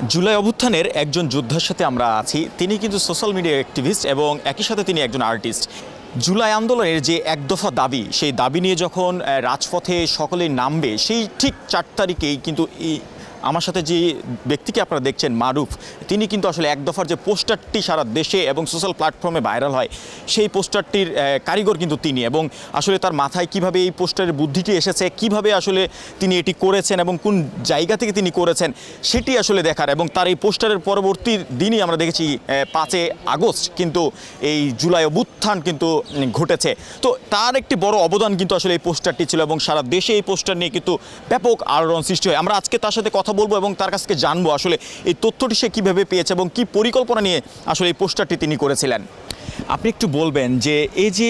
জুলাই অভ্যুত্থানের একজন যোদ্ধার সাথে আমরা আছি। তিনি কিন্তু সোশ্যাল মিডিয়া অ্যাক্টিভিস্ট এবং একই সাথে তিনি একজন আর্টিস্ট। জুলাই আন্দোলনের যে এক দফা দাবি, সেই দাবি নিয়ে যখন রাজপথে সকলেই নামবে, সেই ঠিক 4 তারিখেই কিন্তু আমার সাথে যে ব্যক্তিকে আপনারা দেখছেন, মারুফ, তিনি কিন্তু আসলে এক দফার যে পোস্টারটি সারা দেশে এবং সোশ্যাল প্ল্যাটফর্মে ভাইরাল হয়, সেই পোস্টারটির কারিগর কিন্তু তিনি। এবং আসলে তার মাথায় কিভাবে এই পোস্টারের বুদ্ধিটি এসেছে, কিভাবে আসলে তিনি এটি করেছেন এবং কোন জায়গা থেকে তিনি করেছেন, সেটি আসলে দেখার। এবং তার এই পোস্টারের পরবর্তী দিনই আমরা দেখেছি 5 আগস্ট কিন্তু এই জুলাই অভ্যুত্থান কিন্তু ঘটেছে। তো তার একটি বড় অবদান কিন্তু আসলে এই পোস্টারটি ছিল এবং সারা দেশে এই পোস্টার নিয়ে কিন্তু ব্যাপক আলোড়ন সৃষ্টি হয়। আমরা আজকে তার সাথে কথা বলবো এবং তার কাছ থেকে জানবো আসলে এই তথ্যটি সে কীভাবে পেয়েছে এবং কী পরিকল্পনা নিয়ে আসলে এই পোস্টারটি তিনি করেছিলেন। আপনি একটু বলবেন যে এই যে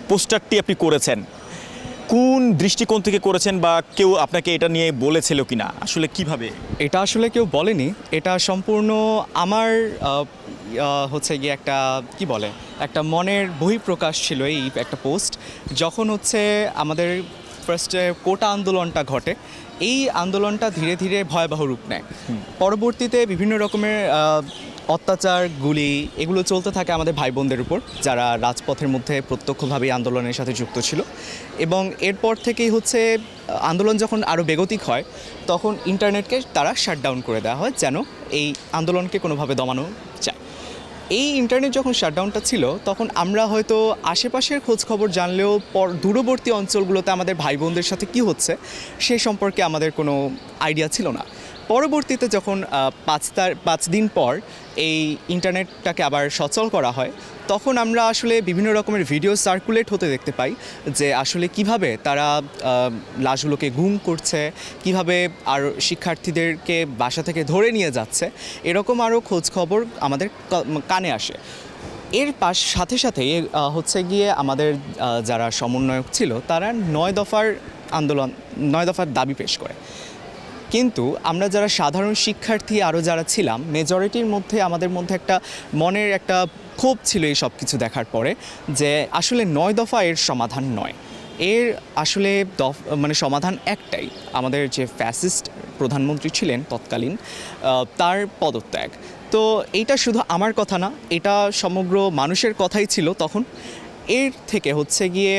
পোস্টারটি আপনি করেছেন, কোন দৃষ্টিকোণ থেকে করেছেন বা কেউ আপনাকে এটা নিয়ে বলেছিল কিনা, আসলে কিভাবে? এটা আসলে কেউ বলেনি, এটা সম্পূর্ণ আমার হচ্ছে গিয়ে একটা কি বলে একটা মনের বহিঃপ্রকাশ ছিল। এই একটা পোস্ট যখন হচ্ছে আমাদের ফার্স্টে কোটা আন্দোলনটা ঘটে, এই আন্দোলনটা ধীরে ধীরে ভয়াবহ রূপ নেয়। পরবর্তীতে বিভিন্ন রকমের অত্যাচার, গুলি, এগুলো চলতে থাকে আমাদের ভাই বোনদের উপর, যারা রাজপথের মধ্যে প্রত্যক্ষভাবে আন্দোলনের সাথে যুক্ত ছিল। এবং এরপর থেকেই হচ্ছে আন্দোলন যখন আরও বেগতিক হয়, তখন ইন্টারনেটকে তারা শাটডাউন করে দেওয়া হয় যেন এই আন্দোলনকে কোনোভাবে দমানো যায়। এই ইন্টারনেট যখন শাটডাউনটা ছিল, তখন আমরা হয়তো আশেপাশের খোঁজখবর জানলেও দূরবর্তী অঞ্চলগুলোতে আমাদের ভাই বোনদের সাথে কী হচ্ছে সে সম্পর্কে আমাদের কোনো আইডিয়া ছিল না। পরবর্তীতে যখন 5 দিন পর এই ইন্টারনেটটাকে আবার সচল করা হয়, তখন আমরা আসলে বিভিন্ন রকমের ভিডিও সার্কুলেট হতে দেখতে পাই যে আসলে কিভাবে তারা লাশগুলোকে গুম করছে, কিভাবে আর শিক্ষার্থীদেরকে বাসা থেকে ধরে নিয়ে যাচ্ছে, এরকম আরও খোঁজখবর আমাদের কানে আসে। এর সাথে সাথে হচ্ছে গিয়ে আমাদের যারা সমন্বয়ক ছিল, তারা 9 দফার দাবি পেশ করে। কিন্তু আমরা যারা সাধারণ শিক্ষার্থী আরও যারা ছিলাম, মেজরিটির মধ্যে আমাদের মধ্যে একটা মনের একটা ক্ষোভ ছিল এই সব কিছু দেখার পরে, যে আসলে 9 দফা এর সমাধান নয়। এর আসলে সমাধান একটাই, আমাদের যে ফ্যাসিস্ট প্রধানমন্ত্রী ছিলেন তৎকালীন, তার পদত্যাগ। তো এইটা শুধু আমার কথা না, এটা সমগ্র মানুষের কথাই ছিল তখন। এর থেকে হচ্ছে গিয়ে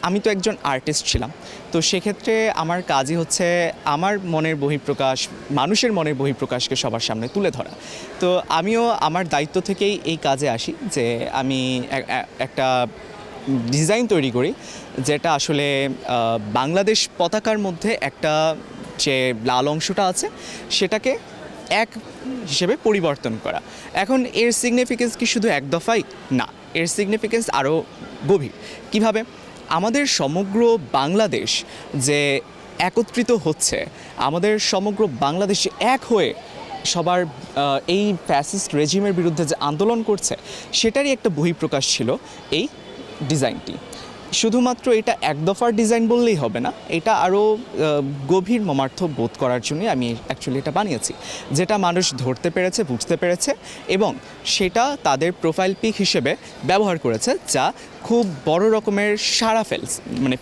আমি তো একজন আর্টিস্ট ছিলাম, তো সেক্ষেত্রে আমার কাজই হচ্ছে আমার মনের বহিঃপ্রকাশ, মানুষের মনের বহিঃপ্রকাশকে সবার সামনে তুলে ধরা। তো আমিও আমার দায়িত্ব থেকেই এই কাজে আসি যে আমি একটা ডিজাইন তৈরি করি, যেটা আসলে বাংলাদেশ পতাকার মধ্যে একটা যে লাল অংশটা আছে সেটাকে এক হিসেবে পরিবর্তন করা। এখন এর সিগনিফিকেন্স কি শুধু এক দফাই? না, এর সিগনিফিকেন্স আরও গভীর। কিভাবে আমাদের সমগ্র বাংলাদেশ যে একত্রিত হচ্ছে, আমাদের সমগ্র বাংলাদেশ এক হয়ে সবার এই ফ্যাসিস্ট রেজিমের বিরুদ্ধে যে আন্দোলন করছে, সেটারই একটা বহিঃপ্রকাশ ছিল এই ডিজাইনটি। শুধুমাত্র এটা এক দফার ডিজাইন বললেই হবে না, এটা আরও গভীর মর্মার্থ বোধ করার জন্যই আমি অ্যাকচুয়ালি এটা বানিয়েছি, যেটা মানুষ ধরতে পেরেছে, বুঝতে পেরেছে এবং সেটা তাদের প্রোফাইল পিক হিসেবে ব্যবহার করেছে, যা খুব বড় রকমের সাড়া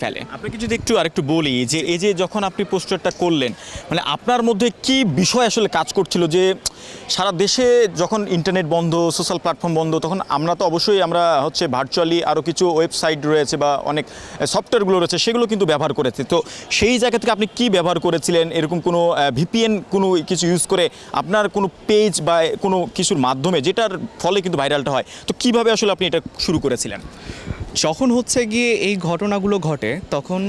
ফেলে। আপনাকে যদি আরেকটু বলি যে এই যে যখন আপনি পোস্টারটা করলেন, মানে আপনার মধ্যে কি বিষয় আসলে কাজ করছিল যে সারা দেশে যখন ইন্টারনেট বন্ধ, সোশ্যাল প্ল্যাটফর্ম বন্ধ, তখন আমরা তো অবশ্যই আমরা হচ্ছে ভার্চুয়ালি আরও কিছু ওয়েবসাইট রয়েছে বা অনেক সফটওয়্যারগুলো রয়েছে, সেগুলো কিন্তু ব্যবহার করেছে। তো সেই জায়গা থেকে আপনি কি ব্যবহার করেছিলেন? এরকম কোনো ভিপিএন কোনো কিছু ইউজ করে আপনার কোনো পেজ বা কোনো কিছুর মাধ্যমে, যেটার ফলে কিন্তু ভাইরালটা হয়, তো কিভাবে আসলে আপনি এটা শুরু করেছিলেন? যখন হচ্ছে গিয়ে এই ঘটনাগুলো ঘটে, তখন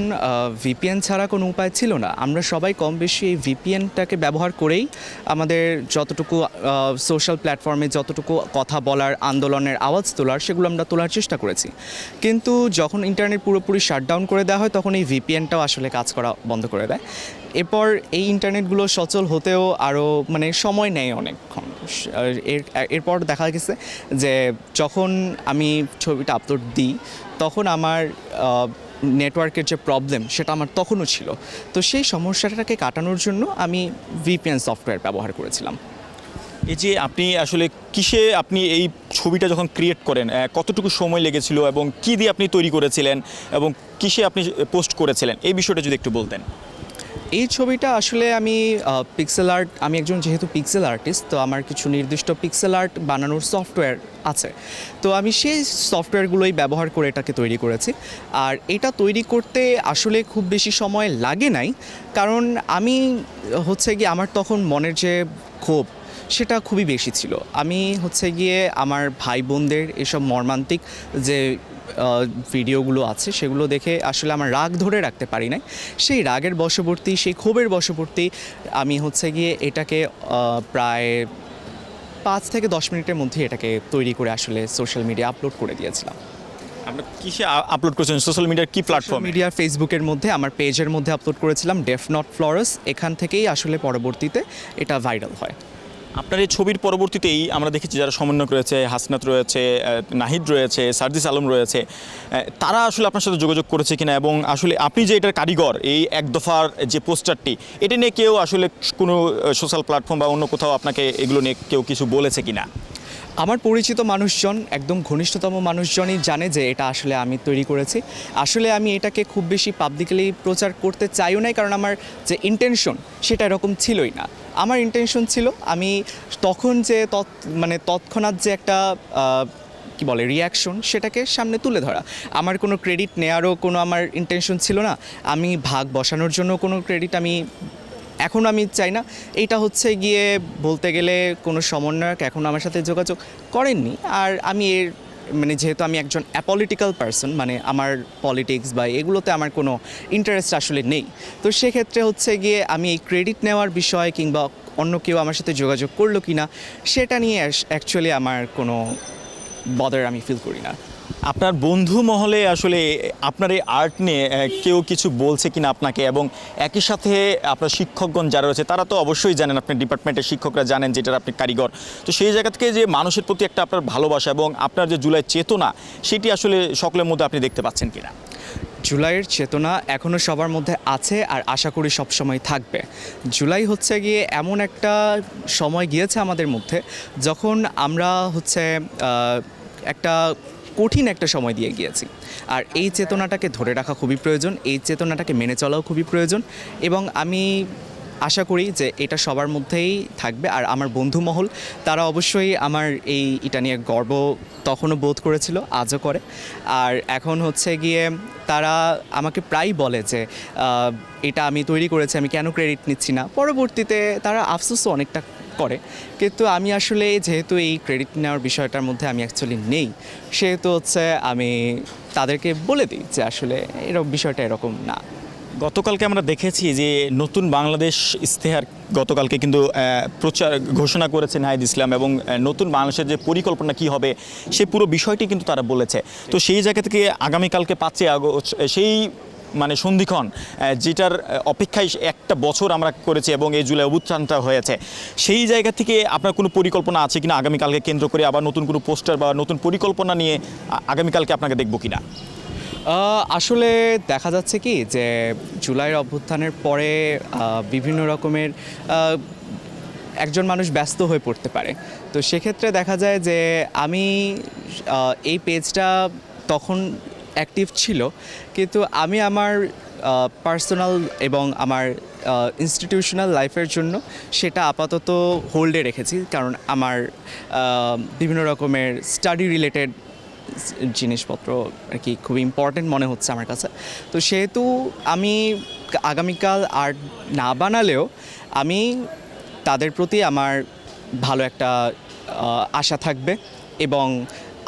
ভিপিএন ছাড়া কোনো উপায় ছিল না। আমরা সবাই কম বেশি এই ভিপিএনটাকে ব্যবহার করেই আমাদের যতটুকু সোশ্যাল প্ল্যাটফর্মে যতটুকু কথা বলার, আন্দোলনের আওয়াজ তোলার, সেগুলো আমরা তোলার চেষ্টা করেছি। কিন্তু যখন ইন্টারনেট পুরোপুরি শাটডাউন করে দেওয়া হয়, তখন এই ভিপিএনটাও আসলে কাজ করা বন্ধ করে দেয়। এরপর এই ইন্টারনেটগুলো সচল হতেও আরও সময় নেয় অনেকক্ষণ। এরপর দেখা গেছে যে যখন আমি ছবিটা আপলোড দিই, তখন আমার নেটওয়ার্কের যে প্রবলেম, সেটা আমার তখনও ছিল। তো সেই সমস্যাটাকে কাটানোর জন্য আমি ভিপিএন সফটওয়্যার ব্যবহার করেছিলাম। এই যে আপনি আসলে কিসে আপনি এই ছবিটা যখন ক্রিয়েট করেন, কতটুকু সময় লেগেছিল এবং কী দিয়ে আপনি তৈরি করেছিলেন এবং কিসে আপনি পোস্ট করেছিলেন, এই বিষয়টা যদি একটু বলতেন। এই ছবিটা আসলে আমি পিক্সেল আর্ট, আমি একজন যেহেতু পিক্সেল আর্টিস্ট, তো আমার কিছু নির্দিষ্ট পিক্সেল আর্ট বানানোর সফটওয়্যার আছে। তো আমি সেই সফটওয়্যারগুলোই ব্যবহার করে এটাকে তৈরি করেছি। আর এটা তৈরি করতে আসলে খুব বেশি সময় লাগে নাই, কারণ আমি হচ্ছে গিয়ে আমার তখন মনের যে ক্ষোভ সেটা খুবই বেশি ছিল। আমি হচ্ছে গিয়ে আমার ভাই বোনদের এসব মর্মান্তিক যে ভিডিওগুলো আছে সেগুলো দেখে আসলে আমার রাগ ধরে রাখতে পারি নাই। সেই রাগের বশবর্তী, সেই ক্ষোভের বশবর্তী আমি হচ্ছে গিয়ে এটাকে প্রায় 5 থেকে 10 মিনিটের মধ্যে এটাকে তৈরি করে আসলে সোশ্যাল মিডিয়া আপলোড করে দিয়েছিলাম। আপনি কিসে আপলোড করেছেন, সোশ্যাল মিডিয়ার কি প্ল্যাটফর্মে? মিডিয়া ফেসবুকের মধ্যে আমার পেজের মধ্যে আপলোড করেছিলাম, ডেফ নট ফ্লোরেস। এখান থেকেই আসলে পরবর্তীতে এটা ভাইরাল হয়। আপনার এই ছবির পরবর্তীতেই আমরা দেখেছি যারা সমন্বয়ক রয়েছে, হাসনাত রয়েছে, নাহিদ রয়েছে, সার্জিস আলম রয়েছে, তারা আসলে আপনার সাথে যোগাযোগ করেছে কিনা, এবং আসলে আপনি যে এটার কারিগর, এই এক দফার যে পোস্টারটি, এটা নিয়ে কেউ আসলে কোনো সোশ্যাল প্ল্যাটফর্ম বা অন্য কোথাও আপনাকে এগুলো নিয়ে কেউ কিছু বলেছে কিনা? আমার পরিচিত মানুষজন, একদম ঘনিষ্ঠতম মানুষজনই জানে যে এটা আসলে আমি তৈরি করেছি। আসলে আমি এটাকে খুব বেশি পাবলিকলি প্রচার করতে চাইও নাই, কারণ আমার যে ইন্টেনশন সেটা এরকম ছিলই না। আমার ইন্টেনশন ছিল আমি তখন যে তৎক্ষণাৎ যে একটা কি বলে রিয়াকশন, সেটাকে সামনে তুলে ধরা। আমার কোনো ক্রেডিট নেওয়ারও কোনো আমার ইন্টেনশন ছিল না। আমি ভাগ বসানোর জন্য কোনো ক্রেডিট এখন আমি চাই না। এইটা হচ্ছে গিয়ে বলতে গেলে কোনো সমন্বয়ক এখন আমার সাথে যোগাযোগ করেননি। আর আমি যেহেতু আমি একজন অ্যাপলিটিক্যাল পারসন, আমার পলিটিক্স বা এগুলোতে আমার কোনো ইন্টারেস্ট আসলে নেই। তো সেক্ষেত্রে হচ্ছে গিয়ে আমি এই ক্রেডিট নেওয়ার বিষয় কিংবা অন্য কেউ আমার সাথে যোগাযোগ করলো কি না সেটা নিয়ে অ্যাকচুয়ালি আমার কোনো বদার আমি ফিল করি না। আপনার বন্ধু মহলে আসলে আপনার এই আর্ট নিয়ে কেউ কিছু বলছে কিনা আপনাকে, এবং একই সাথে আপনার শিক্ষকগণ যারা রয়েছে তারা তো অবশ্যই জানেন, আপনার ডিপার্টমেন্টের শিক্ষকরা জানেন যেটার আপনি কারিগর। তো সেই জায়গা থেকে যে মানুষের প্রতি একটা আপনার ভালোবাসা এবং আপনার যে জুলাই চেতনা, সেটি আসলে সকলের মধ্যে আপনি দেখতে পাচ্ছেন কিনা? জুলাইয়ের চেতনা এখনও সবার মধ্যে আছে, আর আশা করি সব সময় থাকবে। জুলাই হচ্ছে গিয়ে এমন একটা সময় গিয়েছে আমাদের মধ্যে যখন আমরা হচ্ছে একটা কঠিন একটা সময় দিয়ে গিয়েছি। আর এই চেতনাটাকে ধরে রাখা খুবই প্রয়োজন, এই চেতনাটাকে মেনে চলাও খুবই প্রয়োজন, এবং আমি আশা করি যে এটা সবার মধ্যেই থাকবে। আর আমার বন্ধুমহল তারা অবশ্যই আমার এটা নিয়ে গর্ব তখনও বোধ করেছিল, আজও করে। আর এখন হচ্ছে গিয়ে তারা আমাকে প্রায়ই বলে যে এটা আমি তৈরি করেছি, আমি কেন ক্রেডিট নিচ্ছি না। পরবর্তীতে তারা আফসোসও অনেকটা করে, কিন্তু আমি আসলে যেহেতু এই ক্রেডিট নেওয়ার বিষয়টার মধ্যে আমি অ্যাকচুয়ালি নেই, সেহেতু হচ্ছে আমি তাদেরকে বলে দিই যে আসলে এরকম বিষয়টা এরকম না। গতকালকে আমরা দেখেছি যে নতুন বাংলাদেশ ইশতেহার গতকালকে কিন্তু প্রচার ঘোষণা করেছে নাহিদ ইসলাম, এবং নতুন বাংলাদেশের যে পরিকল্পনা কি হবে সেই পুরো বিষয়টি কিন্তু তারা বলেছে। তো সেই জায়গা থেকে আগামীকালকে 5 আগস্ট সেই সন্ধিক্ষণ, যেটার অপেক্ষায় একটা বছর আমরা করেছি এবং এই জুলাই অভ্যুত্থানটা হয়েছে, সেই জায়গা থেকে আপনার কোনো পরিকল্পনা আছে কিনা আগামীকালকে কেন্দ্র করে, আবার নতুন কোনো পোস্টার বা নতুন পরিকল্পনা নিয়ে আগামীকালকে আপনাকে দেখব কিনা? আসলে দেখা যাচ্ছে কি যে জুলাইয়ের অভ্যুত্থানের পরে বিভিন্ন রকমের একজন মানুষ ব্যস্ত হয়ে পড়তে পারে। তো সেক্ষেত্রে দেখা যায় যে আমি এই পেজটা তখন অ্যাক্টিভ ছিল, কিন্তু আমি আমার পার্সোনাল এবং আমার ইনস্টিটিউশনাল লাইফের জন্য সেটা আপাতত হোল্ডে রেখেছি, কারণ আমার বিভিন্ন রকমের স্টাডি রিলেটেড জিনিসপত্র আর কি খুব ইম্পর্টেন্ট মনে হচ্ছে আমার কাছে। তো সেহেতু আমি আগামীকাল আর্ট না বানালেও আমি তাদের প্রতি আমার ভালো একটা আশা থাকবে, এবং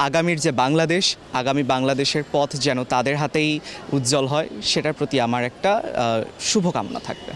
আগামীর যে আগামী বাংলাদেশের পথ যেন তাদের হাতেই উজ্জ্বল হয়, সেটার প্রতি আমার একটা শুভকামনা থাকবে।